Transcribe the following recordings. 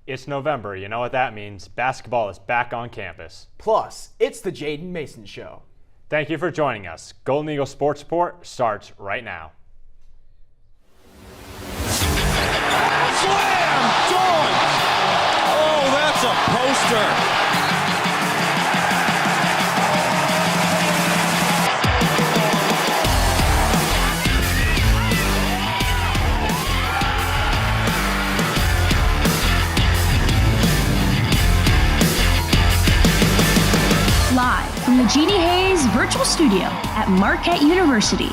It's November, you know what that means. Basketball is back on campus. Plus, it's the Jaden Mason Show. Thank you for joining us. Golden Eagle Sports Report starts right now. Slam! Dunk! Oh, that's a poster. Live from the Jeannie Hayes Virtual Studio at Marquette University,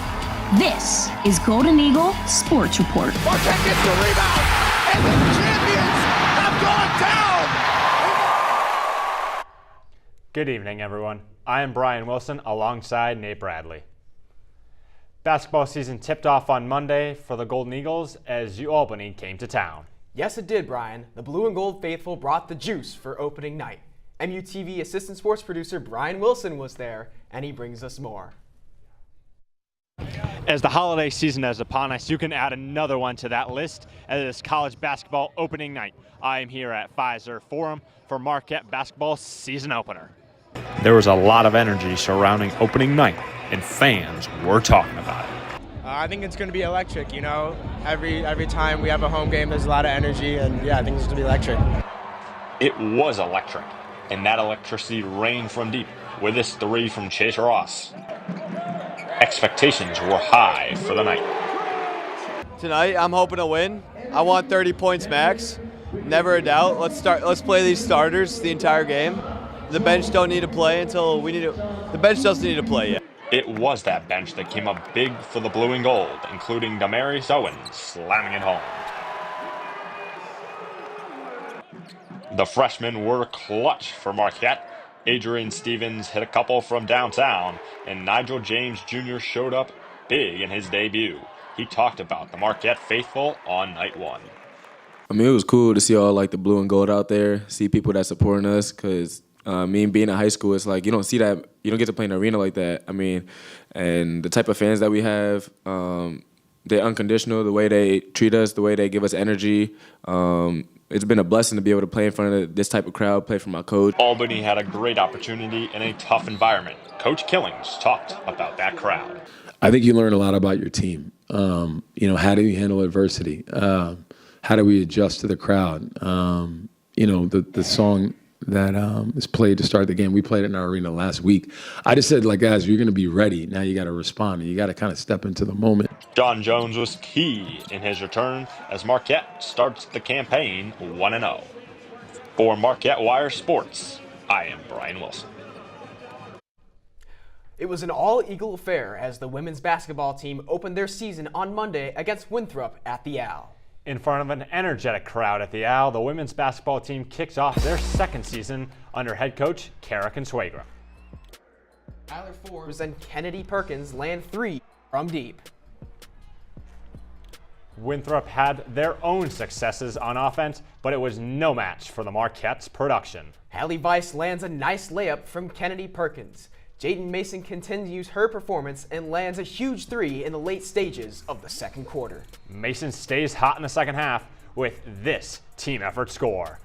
this is Golden Eagle Sports Report. Marquette gets the rebound, and the champions have gone down! Good evening, everyone. I am Brian Wilson alongside Nate Bradley. Basketball season tipped off on Monday for the Golden Eagles as UAlbany came to town. Yes, it did, Brian. The blue and gold faithful brought the juice for opening night. MUTV assistant sports producer Brian Wilson was there, and he brings us more. As the holiday season is upon us, you can add another one to that list as it is college basketball opening night. I am here at Pfizer Forum for Marquette basketball season opener. There was a lot of energy surrounding opening night, and fans were talking about it. I think it's going to be electric, you know. Every time we have a home game, there's a lot of energy, and yeah, I think it's going to be electric. It was electric, and that electricity rained from deep with this three from Chase Ross. Expectations were high for the night. Tonight, I'm hoping to win. I want 30 points max. Never a doubt. Let's play these starters the entire game. The bench don't need to play until we need to. The bench doesn't need to play yet. It was that bench that came up big for the blue and gold, including Damaris Owens slamming it home. The freshmen were clutch for Marquette. Adrian Stevens hit a couple from downtown, and Nigel James Jr. showed up big in his debut. He talked about the Marquette faithful on night one. I mean, it was cool to see all like the blue and gold out there, see people that supporting us, because me being in high school, it's like you don't see that, you don't get to play in an arena like that. I mean, and the type of fans that we have, they're unconditional, the way they treat us, the way they give us energy. It's been a blessing to be able to play in front of this type of crowd, play for my coach. Albany had a great opportunity in a tough environment. Coach Killings talked about that crowd. I think you learn a lot about your team. How do you handle adversity? How do we adjust to the crowd? The song that is played to start the game, we played it in our arena last week. I just said, guys, you're going to be ready. Now you got to respond, and you got to kind of step into the moment. John Jones was key in his return as Marquette starts the campaign 1-0. For Marquette Wire Sports, I am Brian Wilson. It was an all-Eagle affair as the women's basketball team opened their season on Monday against Winthrop at the Owl. In front of an energetic crowd at the Owl, the women's basketball team kicks off their second season under head coach Kara Consuegra. Tyler Forbes and Kennedy Perkins land three from deep. Winthrop had their own successes on offense, but it was no match for the Marquette's production. Hallie Weiss lands a nice layup from Kennedy Perkins. Jaden Mason continues her performance and lands a huge three in the late stages of the second quarter. Mason stays hot in the second half with this team effort score.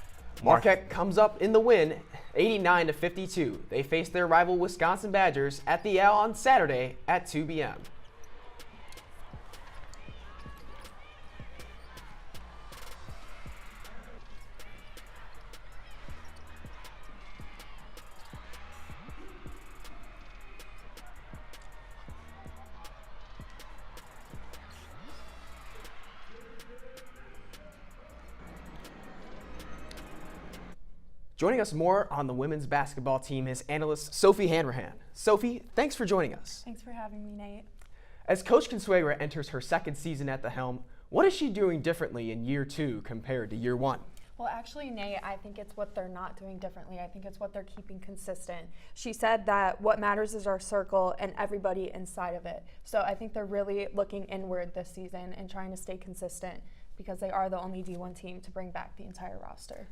Marquette comes up in the win, 89-52. They face their rival Wisconsin Badgers at the Owl on Saturday at 2 p.m. Joining us more on the women's basketball team is analyst Sophie Hanrahan. Sophie, thanks for joining us. Thanks for having me, Nate. As Coach Consuegra enters her second season at the helm, what is she doing differently in year two compared to year one? Well, actually, Nate, I think it's what they're not doing differently. I think it's what they're keeping consistent. She said that what matters is our circle and everybody inside of it. So I think they're really looking inward this season and trying to stay consistent, because they are the only D1 team to bring back the entire roster.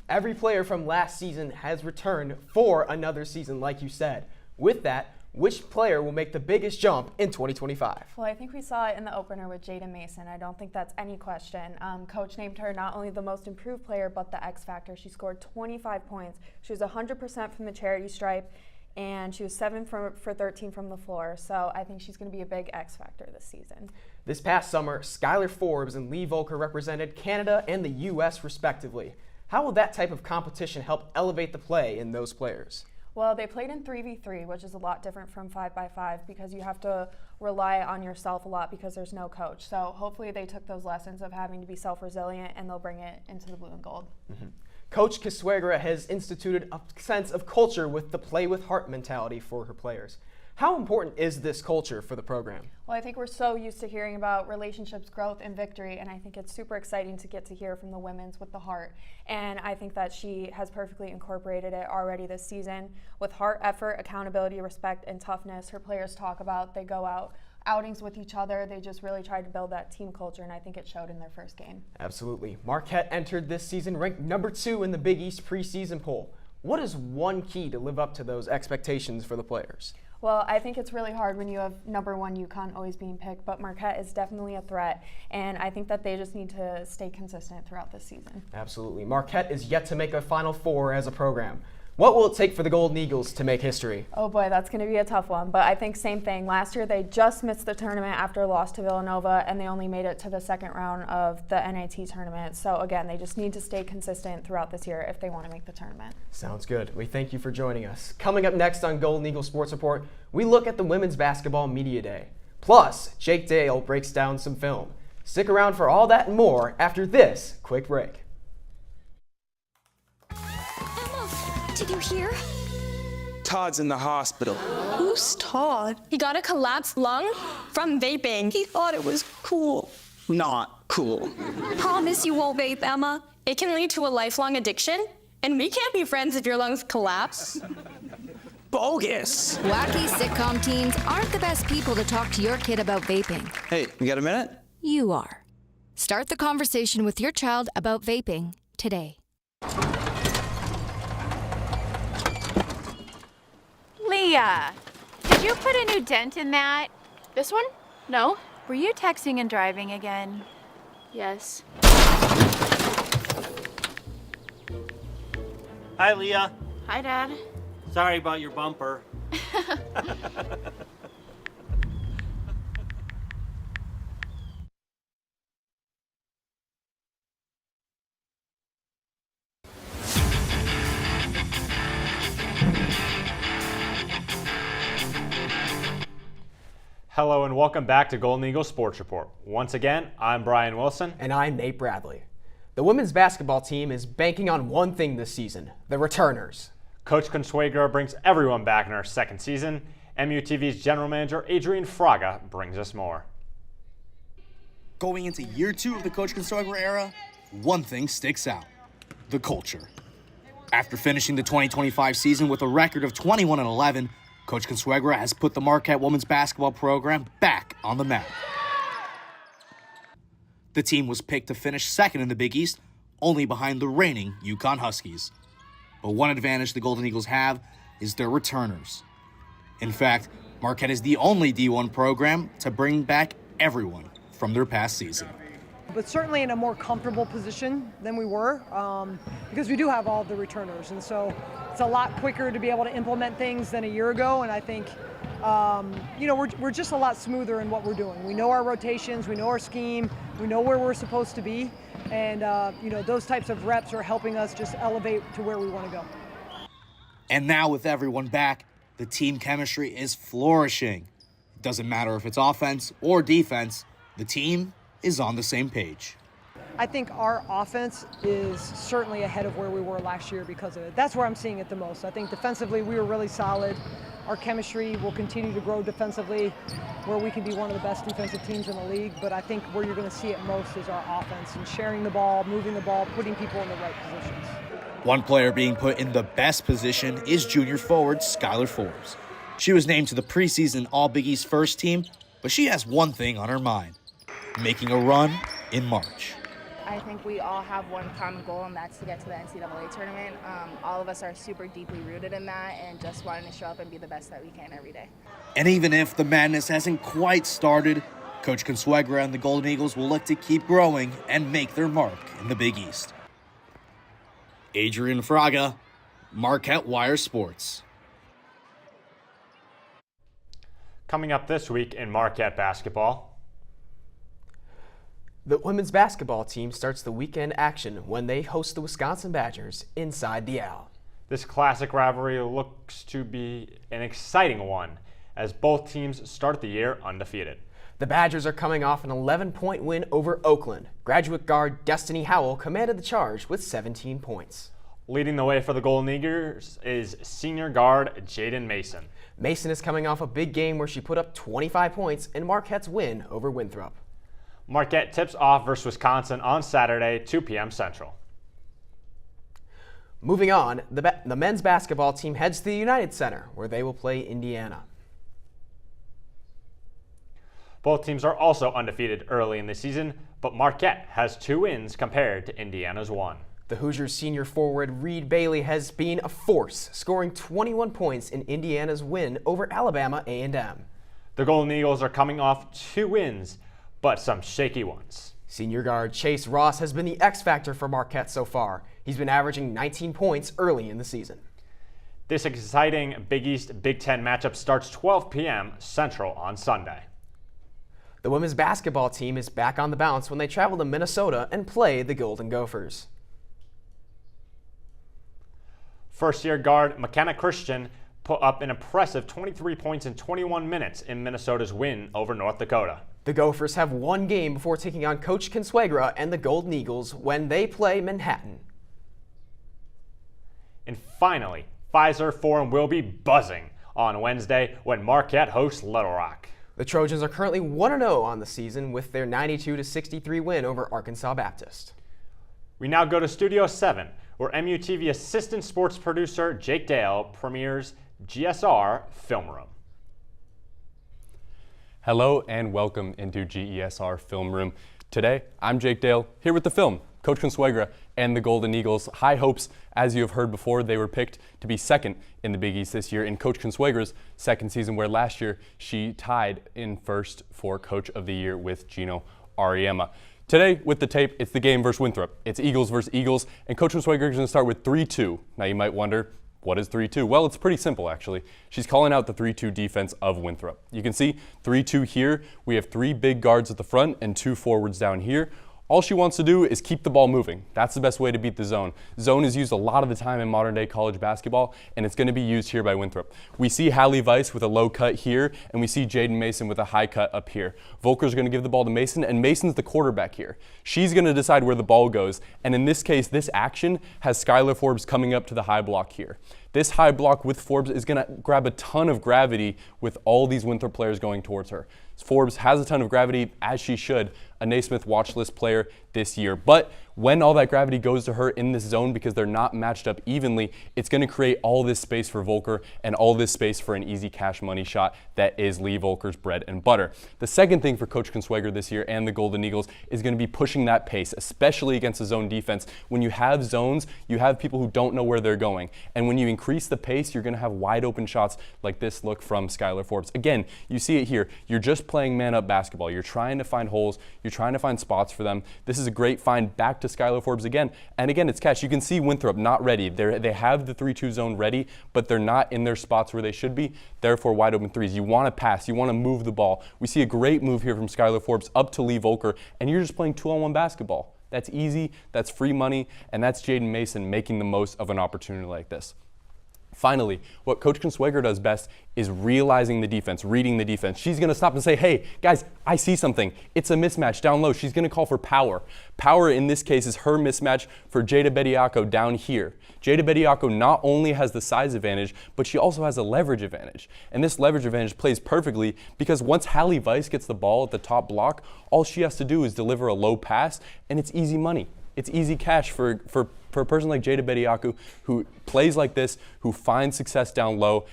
Every player from last season has returned for another season, like you said. With that, Which player will make the biggest jump in 2025? Well, I think we saw it in the opener with Jaden Mason. I don't think that's any question. Coach named her not only the most improved player, but the X factor. She scored 25 points. She was 100% from the charity stripe, and she was 7 for 13 from the floor. So I think she's going to be a big X factor this season. This past summer, Skylar Forbes and Lee Volker represented Canada and the U.S. respectively. How will that type of competition help elevate the play in those players? Well, they played in 3v3, which is a lot different from 5x5 because you have to rely on yourself a lot because there's no coach. So hopefully they took those lessons of having to be self-resilient and they'll bring it into the blue and gold. Mm-hmm. Coach Kiswegara has instituted a sense of culture with the play with heart mentality for her players. How important is this culture for the program? Well, I think we're so used to hearing about relationships, growth, and victory, and I think it's super exciting to get to hear from the women's with the heart. And I think that she has perfectly incorporated it already this season. With heart, effort, accountability, respect, and toughness, her players talk about, they go out outings with each other. They just really tried to build that team culture, and I think it showed in their first game. Absolutely. Marquette entered this season ranked number 2 in the Big East preseason poll. What is one key to live up to those expectations for the players? Well, I think it's really hard when you have number 1 UConn always being picked, but Marquette is definitely a threat, and I think that they just need to stay consistent throughout this season. Absolutely. Marquette is yet to make a Final Four as a program. What will it take for the Golden Eagles to make history? Oh boy, that's going to be a tough one, but I think same thing. Last year they just missed the tournament after a loss to Villanova, and they only made it to the second round of the NIT tournament. So again, they just need to stay consistent throughout this year if they want to make the tournament. Sounds good. We thank you for joining us. Coming up next on Golden Eagle Sports Report, we look at the Women's Basketball Media Day. Plus, Jake Dale breaks down some film. Stick around for all that and more after this quick break. Did you hear? Todd's in the hospital. Who's Todd? He got a collapsed lung from vaping. He thought it was cool. Not cool. Promise you won't vape, Emma. It can lead to a lifelong addiction, and we can't be friends if your lungs collapse. Bogus. Wacky sitcom teens aren't the best people to talk to your kid about vaping. Hey, you got a minute? You are. Start the conversation with your child about vaping today. Leah, did you put a new dent in that? This one? No. Were you texting and driving again? Yes. Hi, Leah. Hi, Dad. Sorry about your bumper. Hello and welcome back to Golden Eagle Sports Report. Once again, I'm Brian Wilson. And I'm Nate Bradley. The women's basketball team is banking on one thing this season, the returners. Coach Consuegra brings everyone back in our second season. MUTV's general manager, Adrian Fraga, brings us more. Going into year 2 of the Coach Consuegra era, one thing sticks out, the culture. After finishing the 2025 season with a record of 21-11, Coach Consuegra has put the Marquette women's basketball program back on the map. The team was picked to finish second in the Big East, only behind the reigning UConn Huskies. But one advantage the Golden Eagles have is their returners. In fact, Marquette is the only D1 program to bring back everyone from their past season. But certainly in a more comfortable position than we were because we do have all of the returners. And so it's a lot quicker to be able to implement things than a year ago. And I think, we're just a lot smoother in what we're doing. We know our rotations, we know our scheme, we know where we're supposed to be. And, those types of reps are helping us just elevate to where we want to go. And now with everyone back, the team chemistry is flourishing. It doesn't matter if it's offense or defense, the team is on the same page. I think our offense is certainly ahead of where we were last year because of it. That's where I'm seeing it the most. I think defensively we were really solid. Our chemistry will continue to grow defensively, where we can be one of the best defensive teams in the league. But I think where you're going to see it most is our offense and sharing the ball, moving the ball, putting people in the right positions. One player being put in the best position is junior forward Skylar Forbes. She was named to the preseason All-Big East first team, but she has one thing on her mind: making a run in March. I think we all have one common goal, and that's to get to the NCAA tournament. All of us are super deeply rooted in that and just wanting to show up and be the best that we can every day. And even if the madness hasn't quite started, Coach Consuegra and the Golden Eagles will look to keep growing and make their mark in the Big East. Adrian Fraga, Marquette Wire Sports. Coming up this week in Marquette basketball. The women's basketball team starts the weekend action when they host the Wisconsin Badgers inside the Owl. This classic rivalry looks to be an exciting one as both teams start the year undefeated. The Badgers are coming off an 11-point win over Oakland. Graduate guard Destiny Howell commanded the charge with 17 points. Leading the way for the Golden Eagles is senior guard Jaden Mason. Mason is coming off a big game where she put up 25 points in Marquette's win over Winthrop. Marquette tips off versus Wisconsin on Saturday, 2 p.m. Central. Moving on, the men's basketball team heads to the United Center, where they will play Indiana. Both teams are also undefeated early in the season, but Marquette has 2 wins compared to Indiana's 1. The Hoosiers senior forward Reed Bailey has been a force, scoring 21 points in Indiana's win over Alabama A&M. The Golden Eagles are coming off 2 wins, but some shaky ones. Senior guard Chase Ross has been the X factor for Marquette so far. He's been averaging 19 points early in the season. This exciting Big East Big Ten matchup starts 12 p.m. Central on Sunday. The women's basketball team is back on the bounce when they travel to Minnesota and play the Golden Gophers. First-year guard McKenna Christian put up an impressive 23 points in 21 minutes in Minnesota's win over North Dakota. The Gophers have one game before taking on Coach Consuegra and the Golden Eagles when they play Manhattan. And finally, Pfizer Forum will be buzzing on Wednesday when Marquette hosts Little Rock. The Trojans are currently 1-0 on the season with their 92-63 win over Arkansas Baptist. We now go to Studio 7, where MUTV assistant sports producer Jake Dale premieres GSR Film Room. Hello and welcome into GESR Film Room. Today, I'm Jake Dale, here with the film, Coach Consuegra and the Golden Eagles. High hopes, as you have heard before, they were picked to be second in the Big East this year in Coach Consuegra's second season, where last year she tied in first for Coach of the Year with Gino Auriemma. Today, with the tape, it's the game versus Winthrop. It's Eagles versus Eagles, and Coach Consuegra is going to start with 3-2. Now you might wonder, what is 3-2? Well, it's pretty simple, actually. She's calling out the 3-2 defense of Winthrop. You can see 3-2 here. We have 3 big guards at the front and 2 forwards down here. All she wants to do is keep the ball moving. That's the best way to beat the zone. Zone is used a lot of the time in modern day college basketball, and it's going to be used here by Winthrop. We see Hallie Weiss with a low cut here, and we see Jaden Mason with a high cut up here. Volker's going to give the ball to Mason, and Mason's the quarterback here. She's going to decide where the ball goes, and in this case, this action has Skylar Forbes coming up to the high block here. This high block with Forbes is going to grab a ton of gravity with all these Winthrop players going towards her. Forbes has a ton of gravity, as she should, a Naismith watch list player this year. But when all that gravity goes to her in this zone because they're not matched up evenly, it's going to create all this space for Volker and all this space for an easy cash money shot that is Lee Volker's bread and butter. The second thing for Coach Consuegra this year and the Golden Eagles is going to be pushing that pace, especially against a zone defense. When you have zones, you have people who don't know where they're going. And when you increase the pace, you're going to have wide open shots like this look from Skylar Forbes. Again, you see it here. You're just playing man-up basketball. You're trying to find holes. You're trying to find spots for them. This is a great find back to Skylar Forbes again. And again, it's catch. You can see Winthrop not ready. They have the 3-2 zone ready, but they're not in their spots where they should be. Therefore, wide open threes. You want to pass. You want to move the ball. We see a great move here from Skylar Forbes up to Lee Volker, and you're just playing 2-on-1 basketball. That's easy. That's free money, and that's Jaden Mason making the most of an opportunity like this. Finally, what Coach Consuegra does best is realizing the defense, reading the defense. She's going to stop and say, hey, guys, I see something. It's a mismatch down low. She's going to call for power. Power in this case is her mismatch for Jada Bediako down here. Jada Bediako not only has the size advantage, but she also has a leverage advantage. And this leverage advantage plays perfectly because once Hallie Weiss gets the ball at the top block, all she has to do is deliver a low pass, and it's easy money. It's easy cash for a person like Jada Bediako who plays like this, who finds success down low.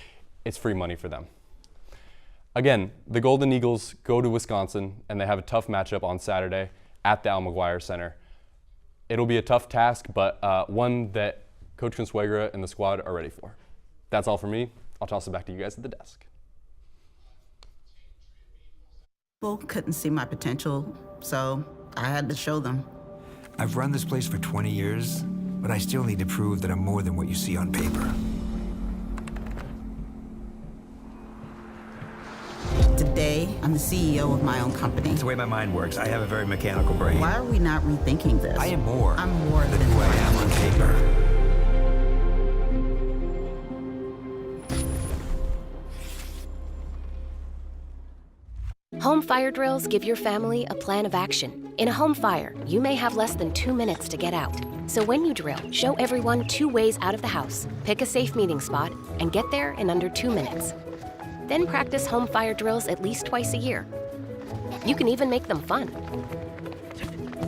It's free money for them. Again, the Golden Eagles go to Wisconsin, and they have a tough matchup on Saturday at the Al McGuire Center. It'll be a tough task, but one that Coach Consuegra and the squad are ready for. That's all for me. I'll toss it back to you guys at the desk. People couldn't see my potential, so I had to show them. I've run this place for 20 years, but I still need to prove that I'm more than what you see on paper. Today, I'm the CEO of my own company. It's the way my mind works. I have a very mechanical brain. Why are we not rethinking this? I am more. I'm more than who I am on paper. Home fire drills give your family a plan of action. In a home fire, you may have less than 2 minutes to get out. So when you drill, show everyone 2 ways out of the house, pick a safe meeting spot, and get there in under 2 minutes. Then practice home fire drills at least twice a year. You can even make them fun.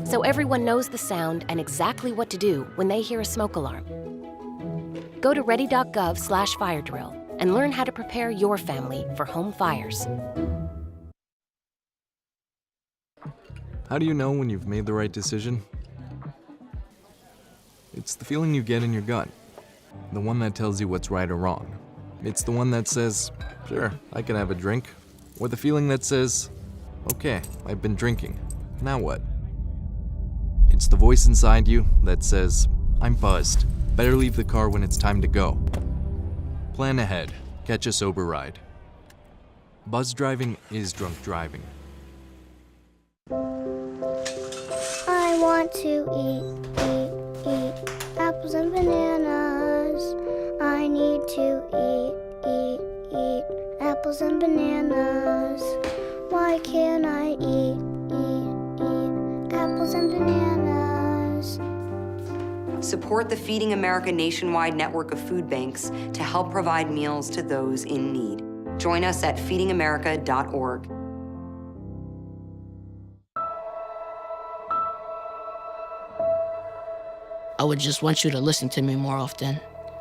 So everyone knows the sound and exactly what to do when they hear a smoke alarm. Go to ready.gov/fire drill and learn how to prepare your family for home fires. How do you know when you've made the right decision? It's the feeling you get in your gut, the one that tells you what's right or wrong. It's the one that says, sure, I can have a drink, or the feeling that says, okay, I've been drinking, now what? It's the voice inside you that says, I'm buzzed, better leave the car when it's time to go. Plan ahead, catch a sober ride. Buzz driving is drunk driving. I want to eat apples and bananas. I need to eat apples and bananas. Why can't I eat apples and bananas? Support the Feeding America nationwide network of food banks to help provide meals to those in need. Join us at feedingamerica.org. I would just want you to listen to me more often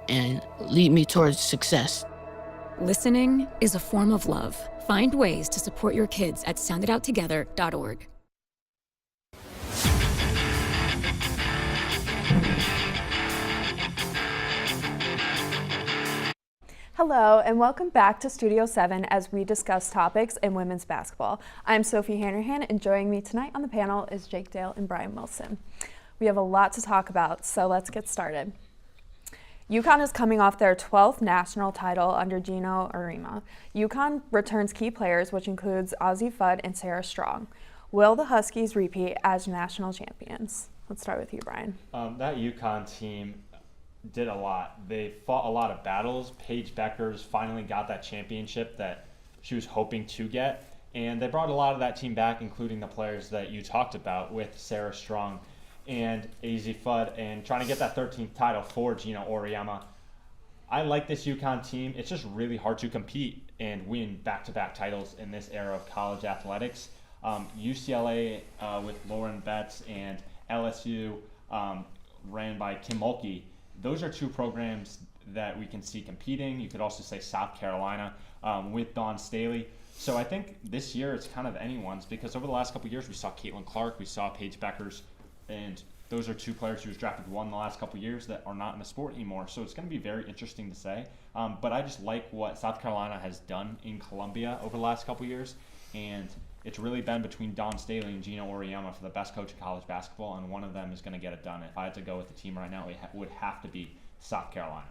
and lead me towards success. Listening is a form of love. Find ways to support your kids at soundidouttogether.org. Hello, and welcome back to Studio 7 as we discuss topics in women's basketball. I'm Sophie Hanrahan, and joining me tonight on the panel is Jake Dale and Brian Wilson. We have a lot to talk about, so let's get started. UConn is coming off their 12th national title under Gino Auriemma. UConn returns key players, which includes Ozzie Fudd and Sarah Strong. Will the Huskies repeat as national champions? Let's start with you, Brian. That UConn team did a lot. They fought a lot of battles. Paige Beckers finally got that championship that she was hoping to get, and they brought a lot of that team back, including the players that you talked about with Sarah Strong and Ozzie Fudd, and trying to get that 13th title for Gino Auriemma. I like this UConn team. It's just really hard to compete and win back-to-back titles in this era of college athletics. UCLA with Lauren Betts and LSU ran by Kim Mulkey. Those are two programs that we can see competing. You could also say South Carolina with Dawn Staley. So I think this year it's kind of anyone's, because over the last couple of years we saw Caitlin Clark, we saw Paige Beckers, and those are two players who was drafted one the last couple of years that are not in the sport anymore. So it's going to be very interesting to say. But I just like what South Carolina has done in Columbia over the last couple of years. And it's really been between Dawn Staley and Gino Auriemma for the best coach in college basketball, and one of them is going to get it done. If I had to go with the team right now, it would have to be South Carolina.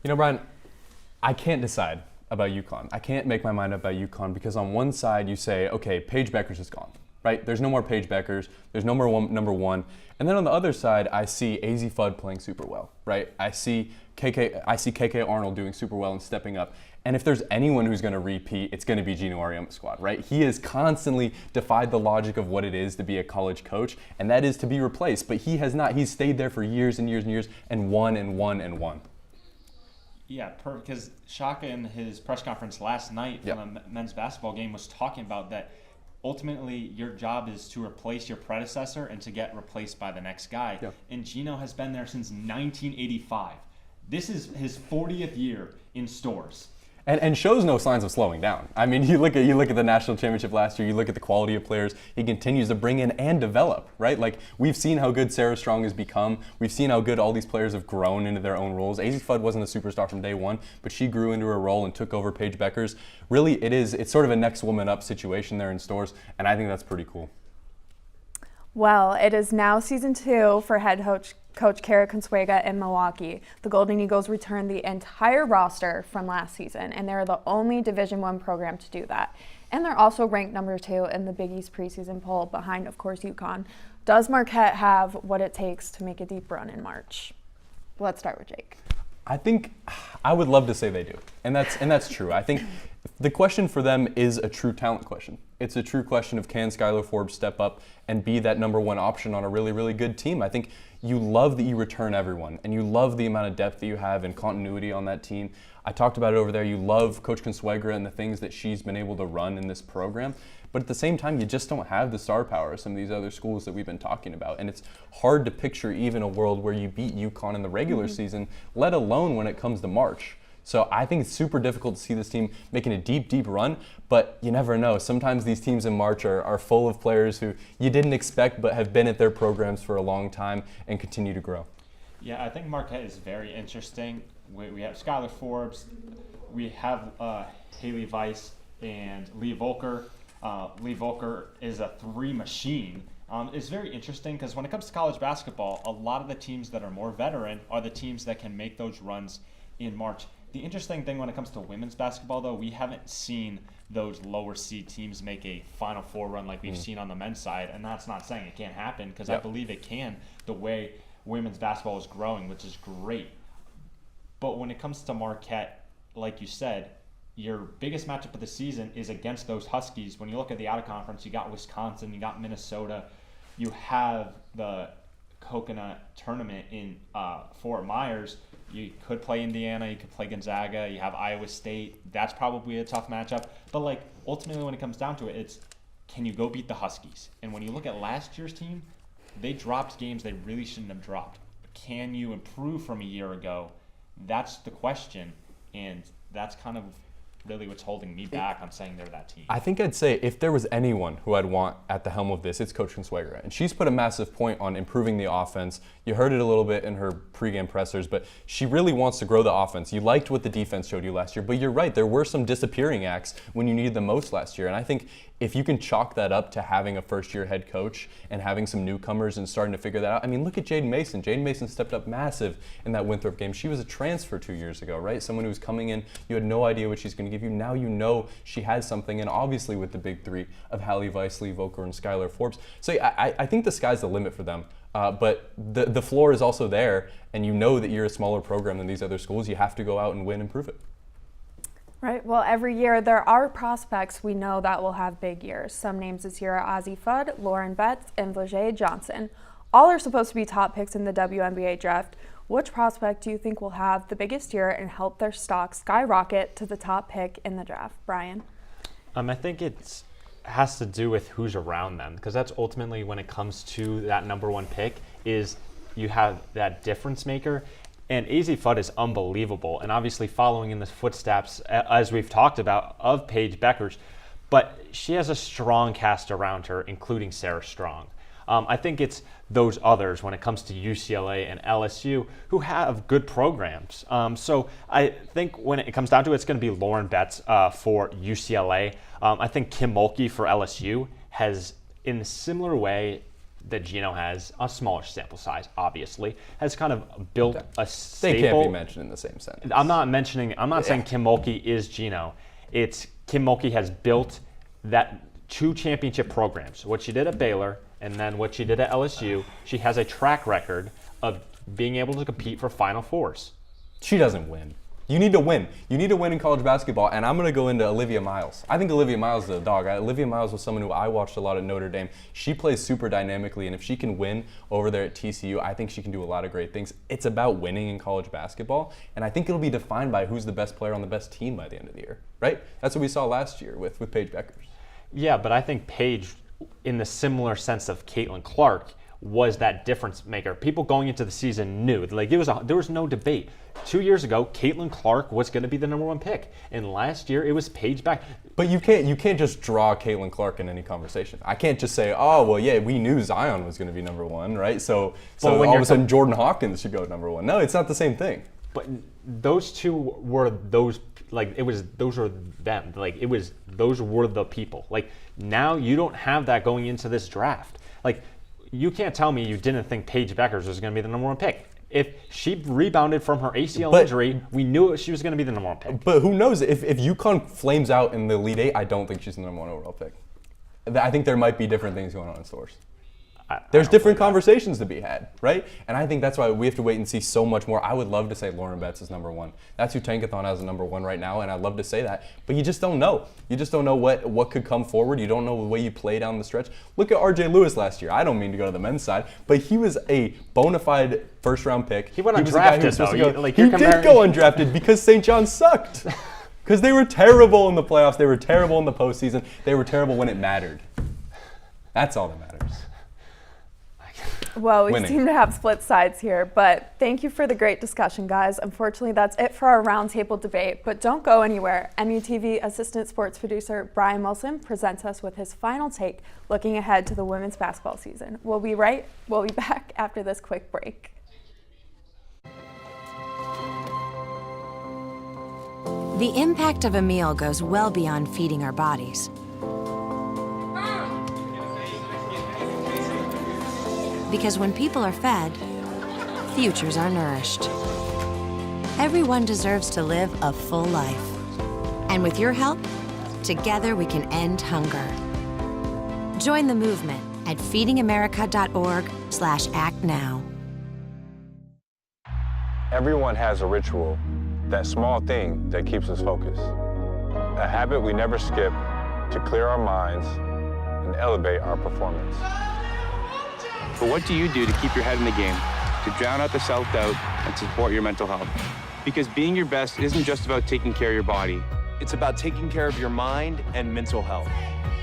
You know, Brian, I can't decide about UConn. I can't make my mind up about UConn because on one side you say, okay, Paige Beckers is gone. Right? There's no more Paige Beckers. There's no more number one. And then on the other side, I see Ozzie Fudd playing super well. Right? I see KK Arnold doing super well and stepping up. And if there's anyone who's going to repeat, it's going to be Gino Auriemma's squad. Right? He has constantly defied the logic of what it is to be a college coach, and that is to be replaced. But he has not. He's stayed there for years and years and years and won and won and won. Yeah, because Shaka in his press conference last night from the men's basketball game was talking about that. Ultimately, your job is to replace your predecessor and to get replaced by the next guy. Yep. And Gino has been there since 1985. This is his 40th year in stores. And shows no signs of slowing down. I mean, you look at the national championship last year, you look at the quality of players he continues to bring in and develop, right? Like, we've seen how good Sarah Strong has become. We've seen how good all these players have grown into their own roles. Azzi Fudd wasn't a superstar from day one, but she grew into her role and took over Paige Becker's. Really, it's sort of a next woman up situation there in Stores, and I think that's pretty cool. Well, it is now season 2 for head coach Kara Consuega in Milwaukee. The Golden Eagles returned the entire roster from last season, and they're the only Division I program to do that. And they're also ranked number 2 in the Big East preseason poll, behind, of course, UConn. Does Marquette have what it takes to make a deep run in March? Let's start with Jake. I think I would love to say they do, and that's true. I think the question for them is a true talent question. It's a true question of, can Skylar Forbes step up and be that number 1 option on a really, really good team? I think you love that you return everyone, and you love the amount of depth that you have and continuity on that team. I talked about it over there. You love Coach Consuegra and the things that she's been able to run in this program. But at the same time, you just don't have the star power of some of these other schools that we've been talking about. And it's hard to picture even a world where you beat UConn in the regular season, let alone when it comes to March. So I think it's super difficult to see this team making a deep, deep run, but you never know. Sometimes these teams in March are full of players who you didn't expect but have been at their programs for a long time and continue to grow. Yeah, I think Marquette is very interesting. We have Skylar Forbes, we have Haley Weiss and Lee Volker. Lee Volker is a 3 machine. It's very interesting because when it comes to college basketball, a lot of the teams that are more veteran are the teams that can make those runs in March. The interesting thing when it comes to women's basketball, though, we haven't seen those lower seed teams make a Final Four run like we've seen on the men's side, and that's not saying it can't happen, because I believe it can, the way women's basketball is growing, which is great. But when it comes to Marquette, like you said, your biggest matchup of the season is against those Huskies. When you look at the out-of-conference, you got Wisconsin, you got Minnesota, you have the Coconut Tournament in Fort Myers. You could play Indiana, you could play Gonzaga, you have Iowa State. That's probably a tough matchup. But like ultimately when it comes down to it, it's can you go beat the Huskies? And when you look at last year's team, they dropped games they really shouldn't have dropped. Can you improve from a year ago? That's the question, and that's kind of really what's holding me back on saying they're that team. I think I'd say if there was anyone who I'd want at the helm of this, it's Coach Consuegra. And she's put a massive point on improving the offense. You heard it a little bit in her pregame pressers, but she really wants to grow the offense. You liked what the defense showed you last year, but you're right, there were some disappearing acts when you needed them most last year. And I think if you can chalk that up to having a first-year head coach and having some newcomers and starting to figure that out. I mean, look at Jaden Mason. Jaden Mason stepped up massive in that Winthrop game. She was a transfer 2 years ago, right? Someone who was coming in, you had no idea what she's going to give you. Now you know she has something, and obviously with the big 3 of Hallie Weiss, Lee Volker, and Skylar Forbes. So I think the sky's the limit for them. But the floor is also there, and you know that you're a smaller program than these other schools. You have to go out and win and prove it. Right. Well, every year there are prospects we know that will have big years. Some names this year are Azzi Fudd, Lauren Betts, and Vlajay Johnson. All are supposed to be top picks in the WNBA draft. Which prospect do you think will have the biggest year and help their stock skyrocket to the top pick in the draft? Brian? I think it has to do with who's around them, because that's ultimately when it comes to that number 1 pick is you have that difference maker. And Azzi Fudd is unbelievable, and obviously following in the footsteps, as we've talked about, of Paige Beckers. But she has a strong cast around her, including Sarah Strong. I think it's those others when it comes to UCLA and LSU who have good programs. So I think when it comes down to it, it's going to be Lauren Betts for UCLA. I think Kim Mulkey for LSU has, in a similar way that Gino has, a smaller sample size, obviously, has kind of built a staple. They can't be mentioned in the same sentence. I'm not saying Kim Mulkey is Gino. It's Kim Mulkey has built that 2 championship programs. What she did at Baylor and then what she did at LSU, she has a track record of being able to compete for Final Fours. She doesn't win. You need to win. You need to win in college basketball, and I'm going to go into Olivia Miles. I think Olivia Miles is a dog. Olivia Miles was someone who I watched a lot at Notre Dame. She plays super dynamically, and if she can win over there at TCU, I think she can do a lot of great things. It's about winning in college basketball, and I think it'll be defined by who's the best player on the best team by the end of the year, right? That's what we saw last year with Paige Beckers. Yeah, but I think Paige, in the similar sense of Caitlin Clark, was that difference maker. People going into the season knew, like there was no debate. 2 years ago, Caitlin Clark was going to be the #1 pick, and last year it was Paige Beck. But you can't just draw Caitlin Clark in any conversation. I can't just say, oh well, yeah, we knew Zion was going to be #1, right? So all of a sudden Jordan Hawkins should go #1. No, it's not the same thing. But those two were those, like, those were them. Like, those were the people. Like, now you don't have that going into this draft. Like, you can't tell me you didn't think Paige Beckers was going to be the #1 pick. If she rebounded from her ACL injury, we knew she was going to be the #1 pick. But who knows? If UConn flames out in the Elite Eight, I don't think she's the #1 overall pick. I think there might be different things going on in stores. There's different conversations to be had, right? And I think that's why we have to wait and see so much more. I would love to say Lauren Betts is #1. That's who Tankathon has as #1 right now, and I'd love to say that. But you just don't know. You just don't know what could come forward. You don't know the way you play down the stretch. Look at RJ Lewis last year. I don't mean to go to the men's side, but he was a bona fide first-round pick. He went undrafted, though. He did go undrafted because St. John sucked. Because they were terrible in the playoffs. They were terrible in the postseason. They were terrible when it mattered. That's all that matters. Well, we Winning. seem to have split sides here, but thank you for the great discussion, guys. Unfortunately, that's it for our roundtable debate, but don't go anywhere. MUTV assistant sports producer Brian Wilson presents us with his final take, looking ahead to the women's basketball season. We'll be back after this quick break. The impact of a meal goes well beyond feeding our bodies. Because when people are fed, futures are nourished. Everyone deserves to live a full life. And with your help, together we can end hunger. Join the movement at feedingamerica.org/actnow. Everyone has a ritual, that small thing that keeps us focused. A habit we never skip to clear our minds and elevate our performance. But what do you do to keep your head in the game, to drown out the self-doubt and support your mental health? Because being your best isn't just about taking care of your body. It's about taking care of your mind and mental health.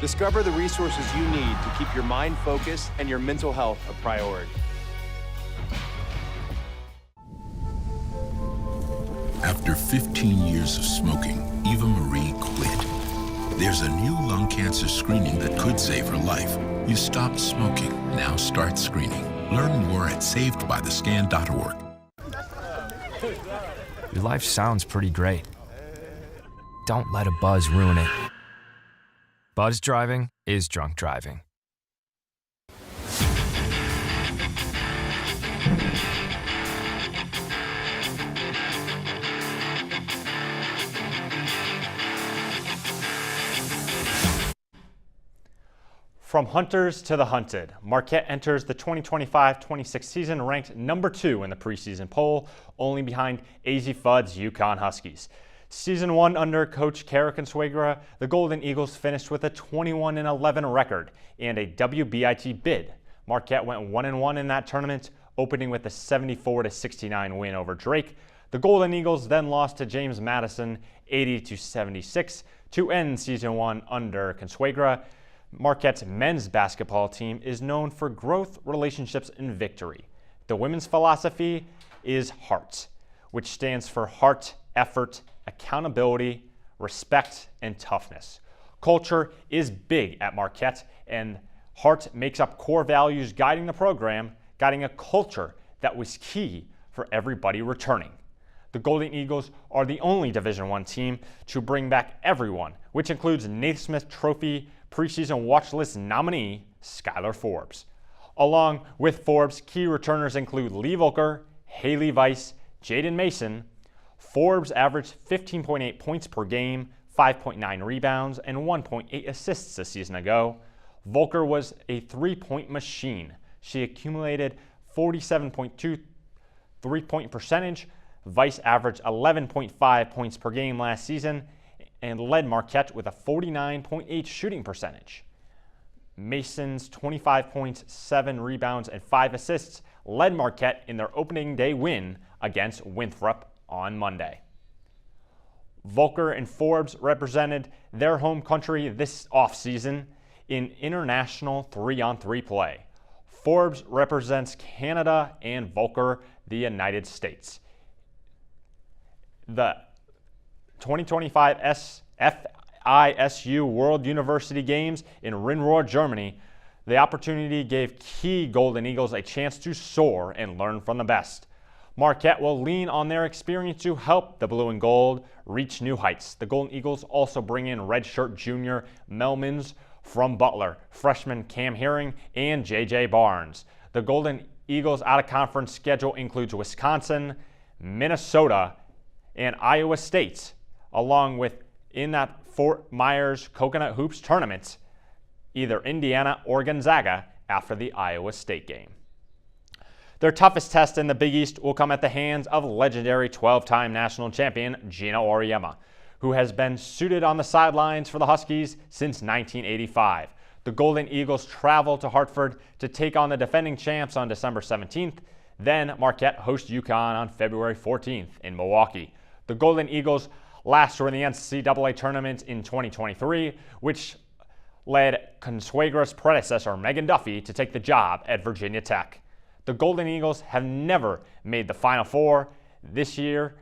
Discover the resources you need to keep your mind focused and your mental health a priority. After 15 years of smoking, Eva Marie quit. There's a new lung cancer screening that could save her life. You stopped smoking. Now start screening. Learn more at savedbythescan.org. Your life sounds pretty great. Don't let a buzz ruin it. Buzz driving is drunk driving. From hunters to the hunted, Marquette enters the 2025-26 season ranked #2 in the preseason poll, only behind AZ Fudd's UConn Huskies. Season 1 under coach Kara Consuegra, the Golden Eagles finished with a 21-11 record and a WBIT bid. Marquette went 1-1 in that tournament, opening with a 74-69 win over Drake. The Golden Eagles then lost to James Madison 80-76 to end season 1 under Consuegra. Marquette's men's basketball team is known for growth, relationships, and victory. The women's philosophy is HEART, which stands for heart, effort, accountability, respect, and toughness. Culture is big at Marquette, and HEART makes up core values guiding the program, guiding a culture that was key for everybody returning. The Golden Eagles are the only Division I team to bring back everyone, which includes Naismith Trophy preseason watch list nominee Skylar Forbes. Along with Forbes, key returners include Lee Volker, Haley Weiss, Jaden Mason. Forbes averaged 15.8 points per game, 5.9 rebounds, and 1.8 assists a season ago. Volker was a three-point machine. She accumulated 47.2 three-point percentage. Weiss averaged 11.5 points per game last season and led Marquette with a 49.8 shooting percentage. Mason's 25 points, 7 rebounds, and 5 assists led Marquette in their opening day win against Winthrop on Monday. Volker and Forbes represented their home country this offseason in international 3-on-3 play. Forbes represents Canada and Volker the United States. The 2025 FISU World University Games in Rinrohr, Germany, the opportunity gave key Golden Eagles a chance to soar and learn from the best. Marquette will lean on their experience to help the blue and gold reach new heights. The Golden Eagles also bring in redshirt junior Mel Mins from Butler, freshman Cam Herring, and J.J. Barnes. The Golden Eagles' out-of-conference schedule includes Wisconsin, Minnesota, and Iowa State, along with, in that Fort Myers Coconut Hoops tournament, either Indiana or Gonzaga after the Iowa State game. Their toughest test in the Big East will come at the hands of legendary 12-time national champion Gina Auriemma, who has been suited on the sidelines for the Huskies since 1985. The Golden Eagles travel to Hartford to take on the defending champs on December 17th. Then Marquette hosts UConn on February 14th in Milwaukee. The Golden Eagles last were in the NCAA tournament in 2023, which led Consuegra's predecessor, Megan Duffy, to take the job at Virginia Tech. The Golden Eagles have never made the Final Four. This year,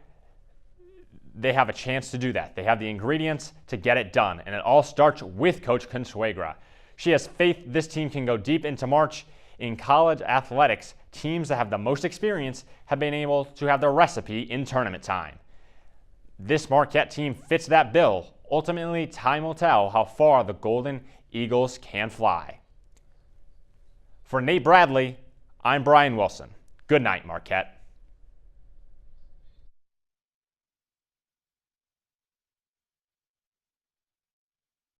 they have a chance to do that. They have the ingredients to get it done, and it all starts with Coach Consuegra. She has faith this team can go deep into March. In college athletics, teams that have the most experience have been able to have their recipe in tournament time. This Marquette team fits that bill. Ultimately, time will tell how far the Golden Eagles can fly. For Nate Bradley, I'm Brian Wilson. Good night, Marquette.